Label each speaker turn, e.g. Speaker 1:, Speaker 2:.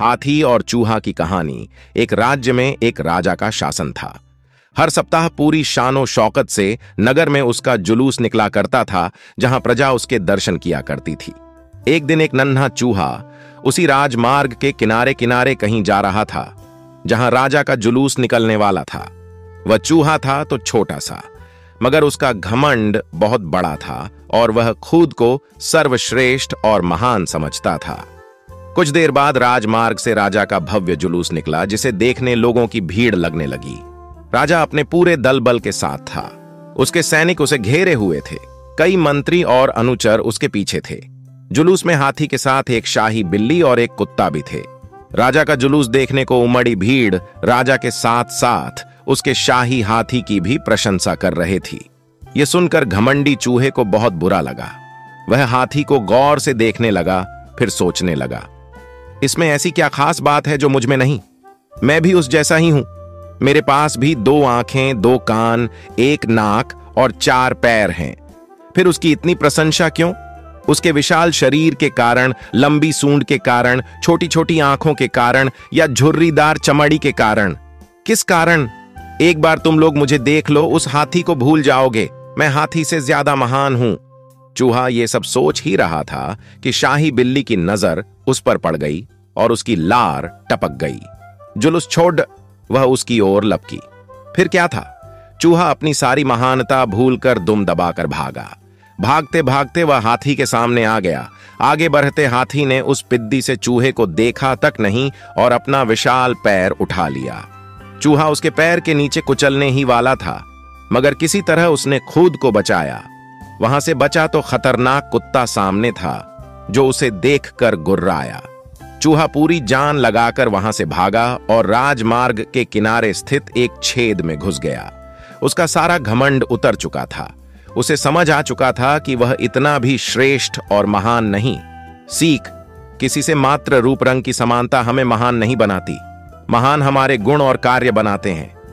Speaker 1: हाथी और चूहा की कहानी। एक राज्य में एक राजा का शासन था। हर सप्ताह पूरी शानो शौकत से नगर में उसका जुलूस निकला करता था, जहां प्रजा उसके दर्शन किया करती थी। एक दिन एक नन्हा चूहा उसी राजमार्ग के किनारे किनारे कहीं जा रहा था, जहां राजा का जुलूस निकलने वाला था। वह चूहा था तो छोटा सा, मगर उसका घमंड बहुत बड़ा था और वह खुद को सर्वश्रेष्ठ और महान समझता था। कुछ देर बाद राजमार्ग से राजा का भव्य जुलूस निकला, जिसे देखने लोगों की भीड़ लगने लगी। राजा अपने पूरे दल बल के साथ था। उसके सैनिक उसे घेरे हुए थे। कई मंत्री और अनुचर उसके पीछे थे। जुलूस में हाथी के साथ एक शाही बिल्ली और एक कुत्ता भी थे। राजा का जुलूस देखने को उमड़ी भीड़ राजा के साथ साथ उसके शाही हाथी की भी प्रशंसा कर रहे थी। यह सुनकर घमंडी चूहे को बहुत बुरा लगा। वह हाथी को गौर से देखने लगा, फिर सोचने लगा, इसमें ऐसी क्या खास बात है जो मुझ में नहीं? मैं भी उस जैसा ही हूं। मेरे पास भी 2 आंखें, 2 कान, 1 नाक और 4 पैर हैं। फिर उसकी इतनी प्रशंसा क्यों? उसके विशाल शरीर के कारण, लंबी सूंड के कारण, छोटी छोटी आंखों के कारण, या झुर्रीदार चमड़ी के कारण? किस कारण? एक बार तुम लोग मुझे देख लो, उस हाथी को भूल जाओगे। मैं हाथी से ज्यादा महान हूं। चूहा ये सब सोच ही रहा था कि शाही बिल्ली की नजर उस पर पड़ गई और उसकी लार टपक गई। जुलूस छोड़ वह उसकी ओर लपकी। फिर क्या था? चूहा अपनी सारी महानता भूलकर दुम दबाकर भागा। भागते भागते वह हाथी के सामने आ गया। आगे बढ़ते हाथी ने उस पिद्दी से चूहे को देखा तक नहीं और अपना विशाल पैर उठा लिया। चूहा उसके पैर के नीचे कुचलने ही वाला था, मगर किसी तरह उसने खुद को बचाया। वहां से बचा तो खतरनाक कुत्ता सामने था, जो उसे देखकर गुर्राया। चूहा पूरी जान लगाकर वहां से भागा और राजमार्ग के किनारे स्थित एक छेद में घुस गया। उसका सारा घमंड उतर चुका था। उसे समझ आ चुका था कि वह इतना भी श्रेष्ठ और महान नहीं। सीख, किसी से मात्र रूप रंग की समानता हमें महान नहीं बनाती। महान हमारे गुण और कार्य बनाते हैं।